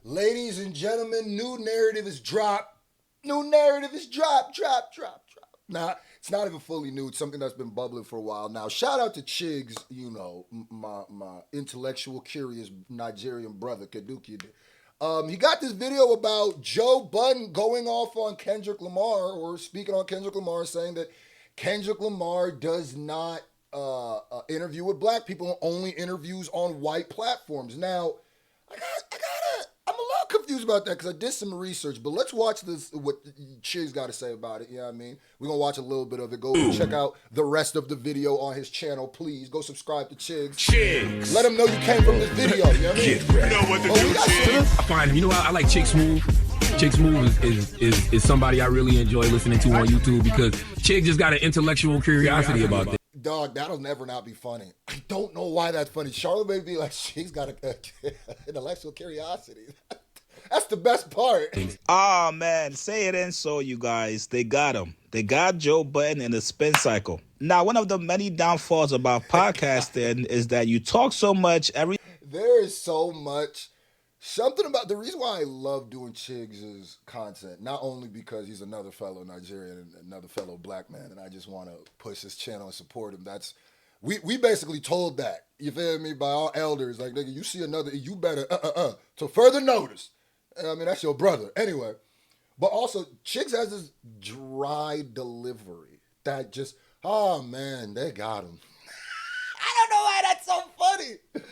Ladies and gentlemen, new narrative is drop. New narrative is drop. Now, it's not even fully new. It's something that's been bubbling for a while now. Shout out to Chiggs, you know, my intellectual, curious Nigerian brother, Kaduki. He got this video about Joe Budden going off on Kendrick Lamar, or speaking on Kendrick Lamar, saying that Kendrick Lamar does not interview with black people, only interviews on white platforms. Now, I'm a little confused about that because I did some research, but let's watch this, what Chiggs got to say about it. You know what I mean? We're going to watch a little bit of it. Go check out the rest of the video on his channel. Please go subscribe to Chiggs. Let him know you came from this video. You know what I mean? You know what to do, Chiggs. I find him. You know, I like Chick Smooth. Chick Smooth is somebody I really enjoy listening to on YouTube because Chick just got an intellectual curiosity about that. Dog, that'll never not be funny. I don't know why that's funny. Charlotte may be like, she's got an intellectual curiosity. That's the best part. Ah, man, say it ain't so, you guys. They got him. They got Joe Budden in the spin cycle. Now, one of the many downfalls about podcasting is that you talk so much There is so much. Something about the reason why I love doing Chiggs' content, not only because he's another fellow Nigerian and another fellow black man, and I just want to push his channel and support him. We basically told that, you feel me, by our elders, like, nigga, you see another, you better to further notice. I mean, that's your brother. Anyway, but also Chiggs has this dry delivery that just, oh man, they got him. I don't know why that's so funny.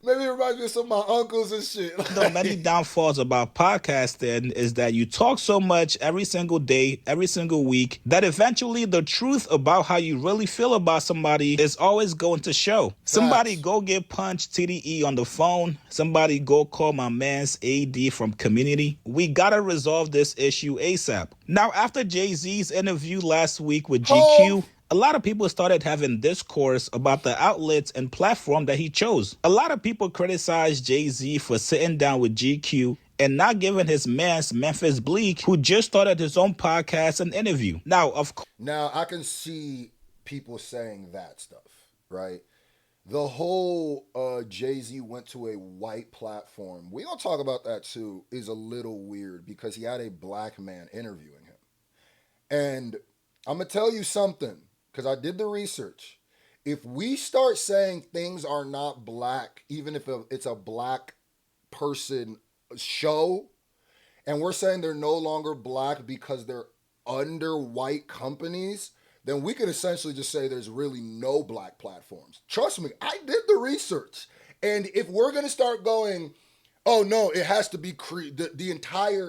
Maybe it reminds me of some of my uncles and shit. The many downfalls about podcasting is that you talk so much every single day, every single week, that eventually the truth about how you really feel about somebody is always going to show. Somebody go get punched TDE on the phone. Somebody go call my man's AD from Community. We gotta resolve this issue ASAP. Now, after Jay-Z's interview last week with GQ, a lot of people started having discourse about the outlets and platform that he chose. A lot of people criticized Jay-Z for sitting down with GQ and not giving his man's Memphis Bleak, who just started his own podcast, an interview. Now, Now, I can see people saying that stuff, right? The whole Jay-Z went to a white platform, we're going to talk about that too, is a little weird because he had a black man interviewing him. And I'm going to tell you something, because I did the research. If we start saying things are not black, even if it's a black person show, and we're saying they're no longer black because they're under white companies, then we could essentially just say there's really no black platforms. Trust me, I did the research. And if we're going to start going, oh no, it has to be, it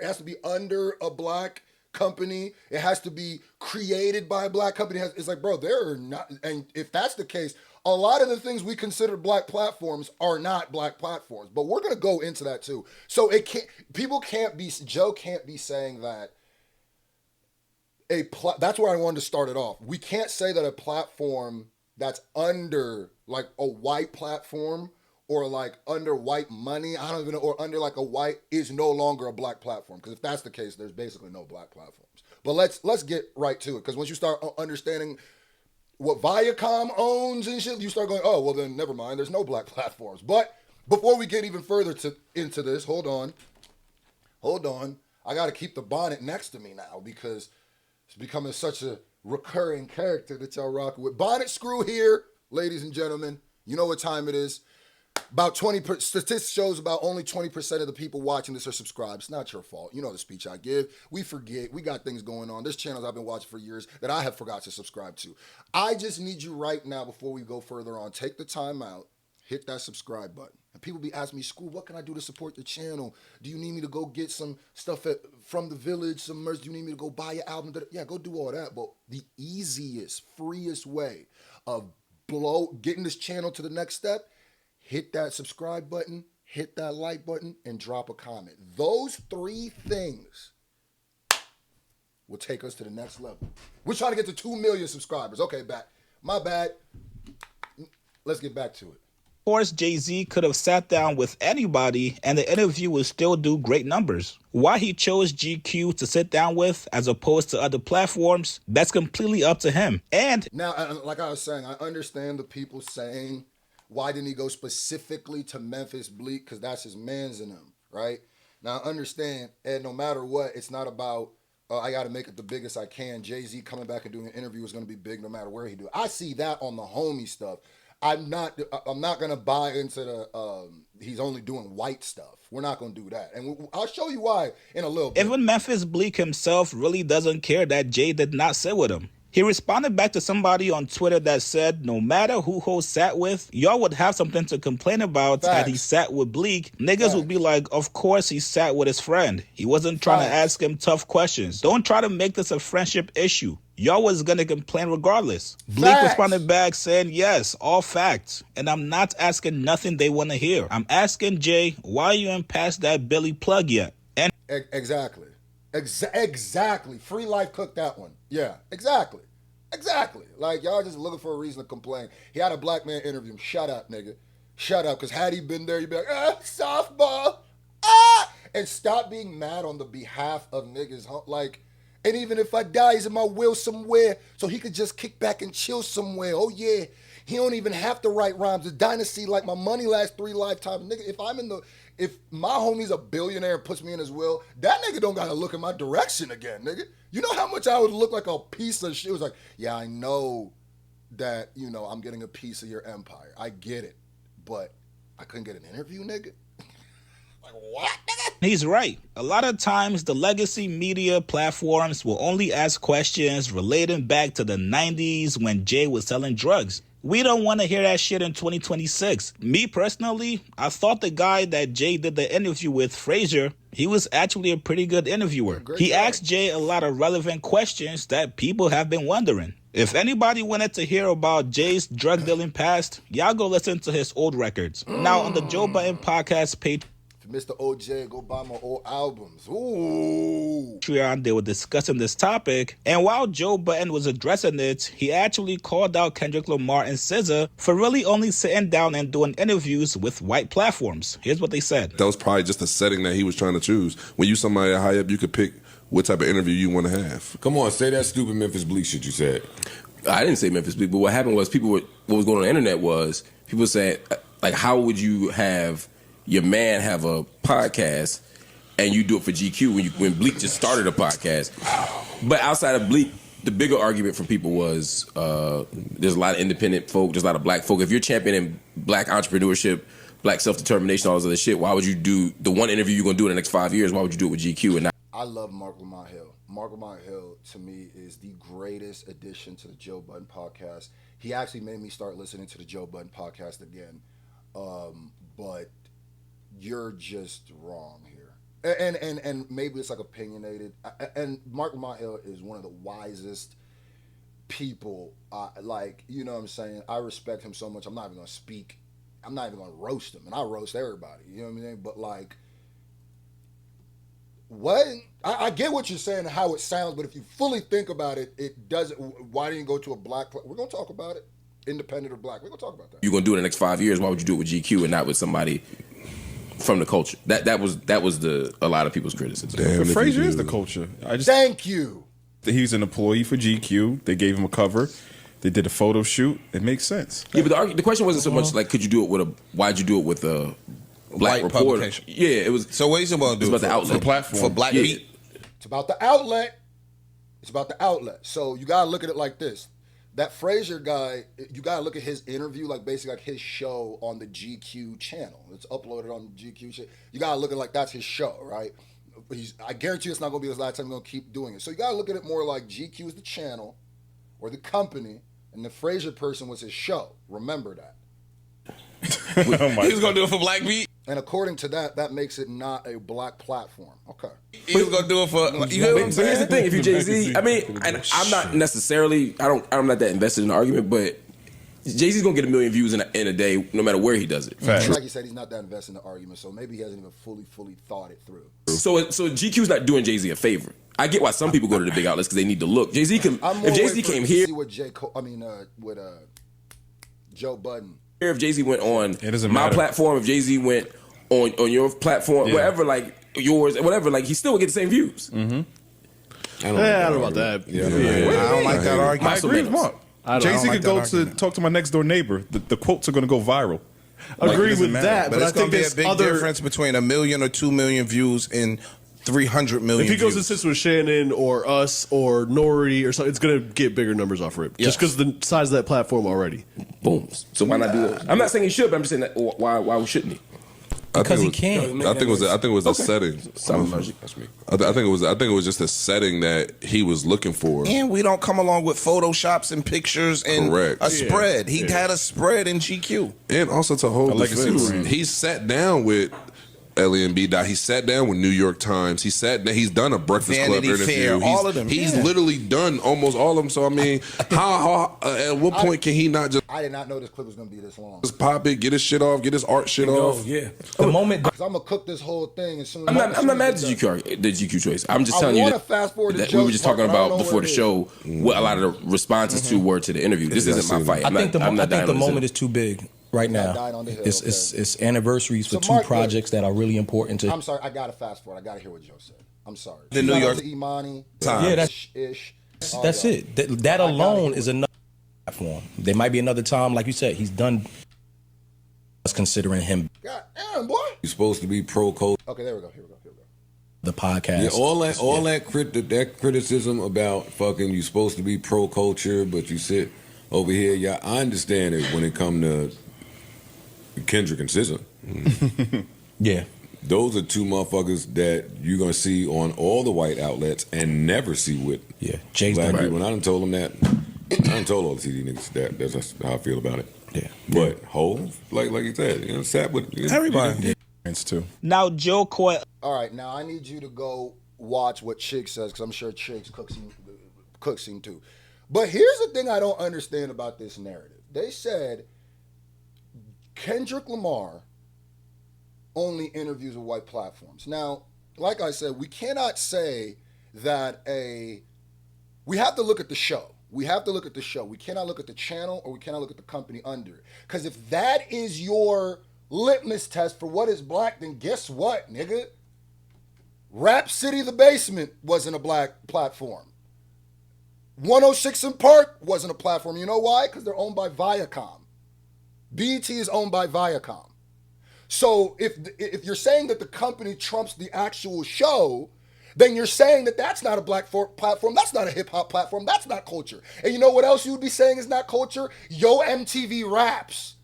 has to be under a black company, it has to be created by a black company, it's like, bro, there are not, and if that's the case, a lot of the things we consider black platforms are not black platforms, but we're going to go into that too. So Joe can't be saying that that's where I wanted to start it off. We can't say that a platform that's under like a white platform or like under white money, I don't even know, or under like a white is no longer a black platform. Because if that's the case, there's basically no black platforms. But let's get right to it. Because once you start understanding what Viacom owns and shit, you start going, oh, well then never mind, there's no black platforms. But before we get even further into this, hold on. I got to keep the bonnet next to me now because it's becoming such a recurring character that y'all rocking with. Bonnet screw here, ladies and gentlemen. You know what time it is. About 20%, statistics shows about only 20% of the people watching this are subscribed. It's not your fault. You know the speech I give. We forget. We got things going on. There's channels I've been watching for years that I have forgot to subscribe to. I just need you right now before we go further on. Take the time out. Hit that subscribe button. And people be asking me, School, what can I do to support the channel? Do you need me to go get some stuff from the village, some merch? Do you need me to go buy your album? Yeah, go do all that. But the easiest, freest way of getting this channel to the next step, hit that subscribe button, hit that like button, and drop a comment. Those three things will take us to the next level. We're trying to get to 2 million subscribers. Okay, my bad. Let's get back to it. Of course, Jay-Z could have sat down with anybody and the interview would still do great numbers. Why he chose GQ to sit down with as opposed to other platforms, that's completely up to him. And now, like I was saying, I understand the people saying, why didn't he go specifically to Memphis Bleak? Because that's his man's in him, right? Now, understand, and no matter what, it's not about, I got to make it the biggest I can. Jay-Z coming back and doing an interview is going to be big no matter where he do it. I see that on the homie stuff. I'm not going to buy into the, he's only doing white stuff. We're not going to do that. And I'll show you why in a little bit. Even Memphis Bleak himself really doesn't care that Jay did not sit with him. He responded back to somebody on Twitter that said, no matter who Ho sat with, y'all would have something to complain about. Had he sat with Bleak, niggas would be like, of course he sat with his friend. He wasn't trying to ask him tough questions. Don't try to make this a friendship issue. Y'all was gonna complain regardless. Bleak responded back saying, yes, all facts. And I'm not asking nothing they want to hear. I'm asking Jay, why you ain't past that Billy plug yet? And Exactly. Exactly. Free Life cooked that one. Yeah, exactly. Exactly. Like, y'all just looking for a reason to complain. He had a black man interview him. Shut up, nigga. Shut up. Because had he been there, you'd be like, softball. And stop being mad on the behalf of niggas. Like, and even if I die, he's in my will somewhere. So he could just kick back and chill somewhere. Oh, yeah. He don't even have to write rhymes. The dynasty, like my money lasts 3 lifetimes. Nigga, if my homie's a billionaire and puts me in his will, that nigga don't gotta look in my direction again, nigga. You know how much I would look like a piece of shit? It was like, yeah, I know that, I'm getting a piece of your empire. I get it. But I couldn't get an interview, nigga? Like, what, nigga? He's right. A lot of times, the legacy media platforms will only ask questions relating back to the 90s when Jay was selling drugs. We don't want to hear that shit in 2026. Me personally, I thought the guy that Jay did the interview with, Frazier, he was actually a pretty good interviewer. He asked Jay a lot of relevant questions that people have been wondering. If anybody wanted to hear about Jay's drug dealing past, y'all go listen to his old records. Now on the Joe Budden podcast page, Mr. OJ, go buy my old albums. Ooh. They were discussing this topic, and while Joe Budden was addressing it, he actually called out Kendrick Lamar and SZA for really only sitting down and doing interviews with white platforms. Here's what they said. That was probably just a setting that he was trying to choose. When you somebody high up, you could pick what type of interview you want to have. Come on, say that stupid Memphis Bleak shit you said. I didn't say Memphis Bleak, but what happened was what was going on the internet was people saying, like, how would you have your man have a podcast and you do it for GQ when Bleak just started a podcast? But outside of Bleak, the bigger argument from people was there's a lot of independent folk, there's a lot of black folk. If you're championing black entrepreneurship, black self-determination, all this other shit, why would you do the one interview you're going to do in the next 5 years? Why would you do it with GQ and not? I love Mark Lamont Hill. Mark Lamont Hill, to me, is the greatest addition to the Joe Budden podcast. He actually made me start listening to the Joe Budden podcast again. But you're just wrong here. And maybe it's like opinionated. And Mark Lamont Hill is one of the wisest people. Like, you know what I'm saying? I respect him so much. I'm not even going to speak. I'm not even going to roast him. And I roast everybody. You know what I mean? But like, what? I get what you're saying and how it sounds, but if you fully think about it, it doesn't. Why didn't you go to a black? We're going to talk about it. Independent or black. We're going to talk about that. You're going to do it in the next 5 years. Why would you do it with GQ and not with somebody from the culture? That was a lot of people's criticism. Damn, But Frazier is the culture. Thank you. He's an employee for GQ. They gave him a cover. They did a photo shoot. It makes sense. Yeah, but the question wasn't so much like, could you do it with why'd you do it with a black White reporter? publication. Yeah, it was. So what you about to do? It's about the outlet. The platform. For black Yeah. beat? It's about the outlet. It's about the outlet. So you gotta look at it like this. That Frazier guy, you gotta look at his interview, like basically like his show on the GQ channel. It's uploaded on the GQ shit. You gotta look at it like that's his show, right? I guarantee you it's not gonna be his last time. He's gonna keep doing it. So you gotta look at it more like GQ is the channel or the company, and the Frazier person was his show. Remember that. He was gonna do it for black beat. And according to that, that makes it not a black platform. Okay. He was gonna do it for. You know what I'm But here's the saying? thing: if you're Jay-Z, I mean, and I'm not necessarily, I'm not that invested in the argument, but Jay-Z's gonna get 1 million views in a day, no matter where he does it. Like you said, he's not that invested in the argument, so maybe he hasn't even fully thought it through. So GQ's not doing Jay-Z a favor. I get why some people go to the big outlets because they need to look. Jay-Z can. If Jay-Z came here, see what with Joe Budden. if Jay-Z went on It doesn't my matter. platform, if Jay-Z went on your platform, wherever, like yours, whatever, like he still would get the same views. I don't know about that. I don't like that I argument. agree with Mark. I don't Jay-Z like could that go argument. to talk to my next door neighbor. The quotes are going to go viral. agree doesn't with matter. that, but I it's think gonna be a there's big other. difference between 1 million or 2 million views and 300 million. If he goes views. and sits with Shannon or us or Nori or something, it's going to get bigger numbers off Rip. Just because the size of that platform already. Boom. So why not do it? I'm not saying he should, but I'm just saying that why shouldn't he? Because he can. I think it was the setting. That's me. I think it was just the setting that he was looking for. And we don't come along with photoshops and pictures and Correct. a spread. He had a spread in GQ. And also to hold legacy defense, brand. he sat down with Ellie and B. Dot. He sat down with New York Times. He's done a Breakfast Vanity Club interview. Fair, all of them. He's Yeah. literally done almost all of them. So I mean, how at what point can he not just I did not know this clip was gonna be this long. pop it, get his shit off, get his art shit off? Yeah. The moment. Because I'm gonna cook this whole thing as soon as I'm not mad at the GQ choice. I'm just telling you wanna that, fast forward to that we were Joe's just part, talking but I don't about know before where the it show what a lot of the responses to were to the interview. This isn't my fight. I think the moment is is too big right now. died on the hill, It's anniversaries for So, two Mark, projects that are really important to. I'm sorry, I gotta fast forward. I gotta hear what Joe said. I'm sorry. The New Shout out York to Imani. Times. Yeah, that's- ish. That's it. That alone is enough platform. There might be another time, like you said, he's done. Us considering him God damn, boy. You're supposed to be pro culture. Okay, there we go. Here we go. the podcast. Yeah, all that criticism about fucking you supposed to be pro culture, but you sit over here. Yeah, I understand it when it come to Kendrick and SZA. Yeah. Those are two motherfuckers that you're gonna see on all the white outlets and never see with Jay's black done people. And I done told them that. I done told all the TD niggas that. That's how I feel about it. Yeah. But Hov, like you said, sat with everybody. Too. Now, Joe Coy. All right, now I need you to go watch what Chiggs says because I'm sure Chiggs cooks him too. But here's the thing I don't understand about this narrative. They said Kendrick Lamar only interviews with white platforms. Now, like I said, we cannot say that we have to look at the show. We have to look at the show. We cannot look at the channel or we cannot look at the company under it. Because if that is your litmus test for what is black, then guess what, nigga? Rap City The Basement wasn't a black platform. 106 in Park wasn't a platform. You know why? Because they're owned by Viacom. BET is owned by Viacom. So if you're saying that the company trumps the actual show, then you're saying that that's not a black platform, that's not a hip-hop platform, that's not culture. And you know what else you would be saying is not culture? Yo MTV Raps.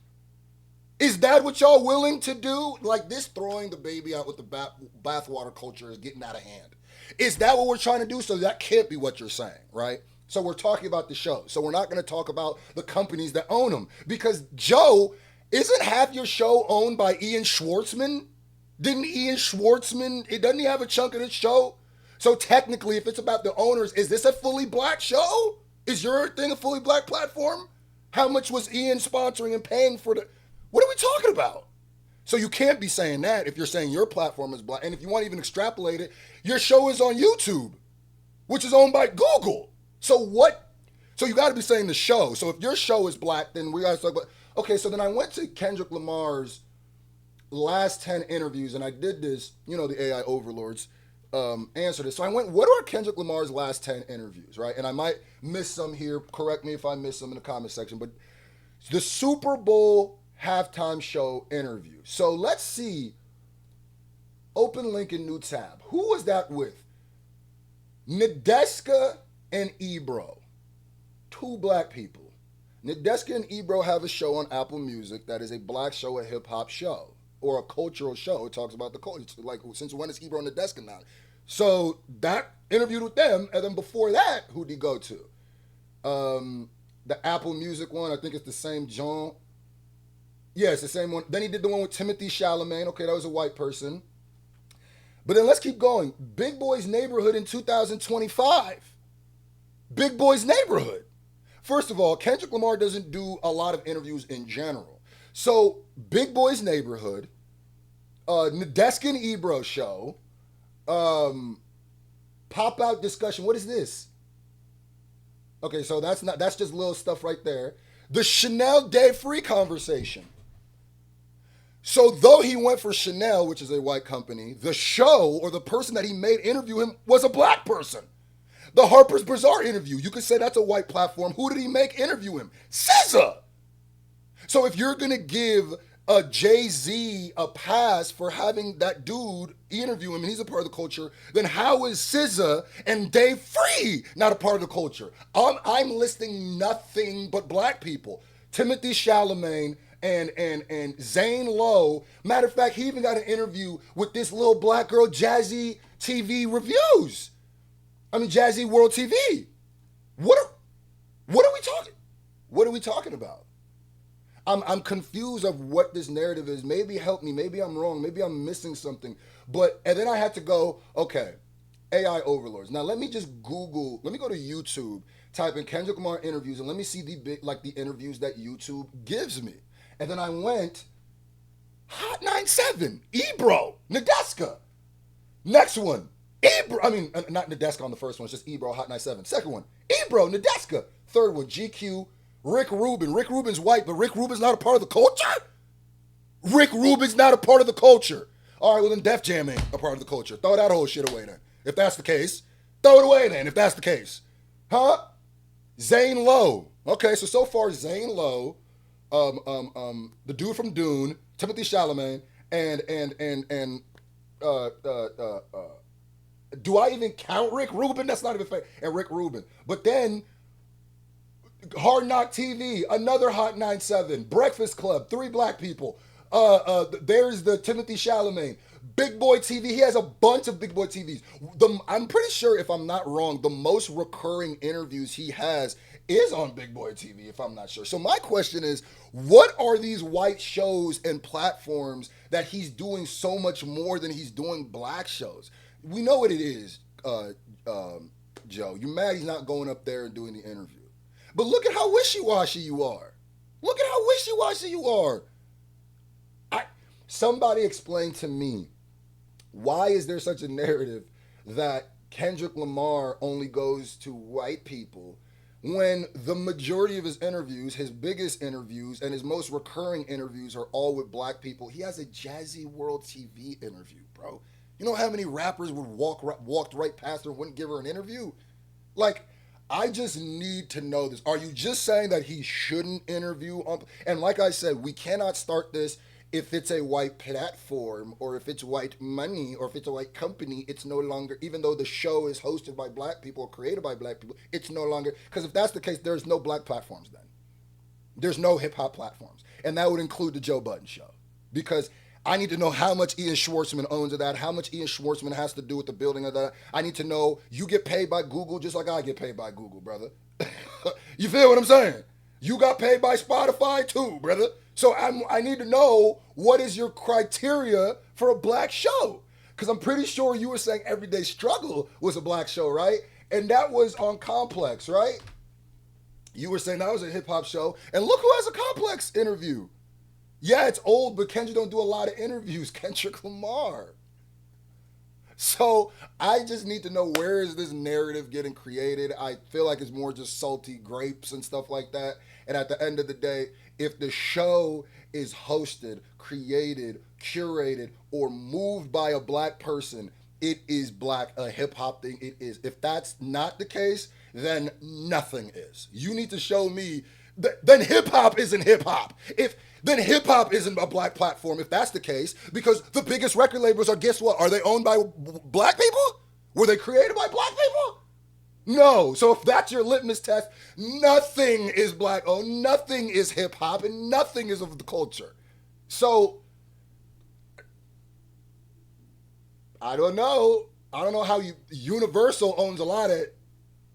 Is that what y'all willing to do? Like this throwing the baby out with the bathwater culture is getting out of hand. Is that what we're trying to do? So that can't be what you're saying, right? So we're talking about the show. So we're not going to talk about the companies that own them. Because Joe, isn't half your show owned by Ian Schwartzman? Didn't Ian Schwartzman, doesn't he have a chunk of his show? So technically, if it's about the owners, is this a fully black show? Is your thing a fully black platform? How much was Ian sponsoring and paying for the... What are we talking about? So you can't be saying that if you're saying your platform is black. And if you want to even extrapolate it, your show is on YouTube, which is owned by Google. So what? So you got to be saying the show. So if your show is black, then we got to talk about... Okay, so then I went to Kendrick Lamar's last 10 interviews, and I did this, the AI overlords answer this. So I went, what are Kendrick Lamar's last 10 interviews, right? And I might miss some here. Correct me if I miss some in the comment section. But the Super Bowl halftime show interview. So let's see. Open link in new tab. Who was that with? Nadeska and Ebro. Two black people. Nadeska and Ebro have a show on Apple Music that is a black show, a hip-hop show, or a cultural show. It talks about the culture. Like, since when is Ebro and Nadeska now? So that interviewed with them, and then before that, who'd he go to? The Apple Music one, I think it's the same John. Yeah, it's the same one. Then he did the one with Timothy Chalamet. Okay, that was a white person. But then let's keep going. Big Boy's Neighborhood in 2025. Big Boy's Neighborhood. First of all, Kendrick Lamar doesn't do a lot of interviews in general. So, Big Boy's Neighborhood, Nadeska and Ebro show, pop-out discussion. What is this? Okay, so that's just little stuff right there. The Chanel Day Free conversation. So though he went for Chanel, which is a white company, the show or the person that he made interview him was a black person. The Harper's Bazaar interview, you could say that's a white platform. Who did he make interview him? SZA. So if you're going to give Jay-Z a pass for having that dude interview him and he's a part of the culture, then how is SZA and Dave Free not a part of the culture? I'm listing nothing but black people. Timothy Chalamet and Zane Lowe. Matter of fact, he even got an interview with this little black girl, Jazzy TV Reviews. Jazzy World TV. What are we talking? What are we talking about? I'm confused of what this narrative is. Maybe help me. Maybe I'm wrong. Maybe I'm missing something. And then I had to go, okay, AI overlords. Now let me just Google. Let me go to YouTube, type in Kendrick Lamar interviews, and let me see the interviews that YouTube gives me. And then I went, Hot 97, Ebro, Nadeska. Next one, Ebro. Not Nadeska on the first one. It's just Ebro, Hot 97. Second one, Ebro, Nadeska. Third one, GQ. Rick Rubin. Rick Rubin's white, but Rick Rubin's not a part of the culture? Rick Rubin's not a part of the culture. All right, well then Def Jam ain't a part of the culture. Throw that whole shit away then. If that's the case. Throw it away then, if that's the case. Huh? Zane Lowe. Okay, so far Zane Lowe, the dude from Dune, Timothy Chalamet, and do I even count Rick Rubin? That's not even fair. And Rick Rubin. But then Hard Knock TV, another Hot 97, Breakfast Club, 3 black people. There's the Timothy Chalamet, Big Boy TV. He has a bunch of Big Boy TVs. I'm pretty sure, if I'm not wrong, the most recurring interviews he has is on Big Boy TV, if I'm not sure. So my question is, what are these white shows and platforms that he's doing so much more than he's doing black shows? We know what it is, Joe. You're mad he's not going up there and doing the interview. But look at how wishy-washy you are. Look at how wishy-washy you are. Somebody explain to me, why is there such a narrative that Kendrick Lamar only goes to white people when the majority of his interviews, his biggest interviews, and his most recurring interviews are all with black people? He has a Jazzy World TV interview, bro. You know how many rappers would walked right past her and wouldn't give her an interview? I just need to know this. Are you just saying that he shouldn't interview? And like I said, we cannot start this if it's a white platform or if it's white money or if it's a white company. It's no longer, even though the show is hosted by black people or created by black people, it's no longer, because if that's the case, there's no black platforms then. There's no hip hop platforms. And that would include the Joe Budden show. Because I need to know how much Ian Schwartzman owns of that, how much Ian Schwartzman has to do with the building of that. I need to know you get paid by Google just like I get paid by Google, brother. You feel what I'm saying? You got paid by Spotify too, brother. So I need to know, what is your criteria for a black show? Because I'm pretty sure you were saying Everyday Struggle was a black show, right? And that was on Complex, right? You were saying that was a hip hop show. And look who has a Complex interview. Yeah, it's old, but Kendrick don't do a lot of interviews. Kendrick Lamar. So I just need to know, where is this narrative getting created? I feel like it's more just salty grapes and stuff like that. And at the end of the day, if the show is hosted, created, curated, or moved by a black person, it is black, a hip hop thing. It is. If that's not the case, then nothing is. You need to show me then hip hop isn't hip hop. Then hip hop isn't a black platform if that's the case, because the biggest record labels are, guess what? Are they owned by black people? Were they created by black people? No. So if that's your litmus test, nothing is black owned, nothing is hip hop, and nothing is of the culture. So I don't know how Universal owns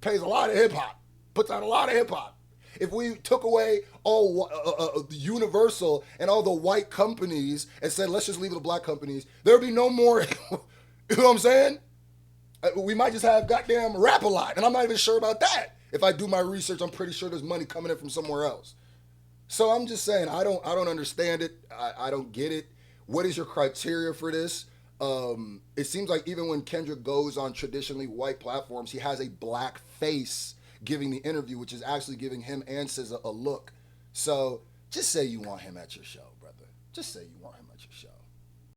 pays a lot of hip hop, puts out a lot of hip hop. If we took away all Universal and all the white companies and said, let's just leave it to black companies, there would be no more, you know what I'm saying? We might just have goddamn Rap-A-Lot, and I'm not even sure about that. If I do my research, I'm pretty sure there's money coming in from somewhere else. So I'm just saying, I don't understand it. I don't get it. What is your criteria for this? It seems like even when Kendrick goes on traditionally white platforms, he has a black face giving the interview, which is actually giving him and SZA a look. So just say you want him at your show, brother. Just say you want him at your show.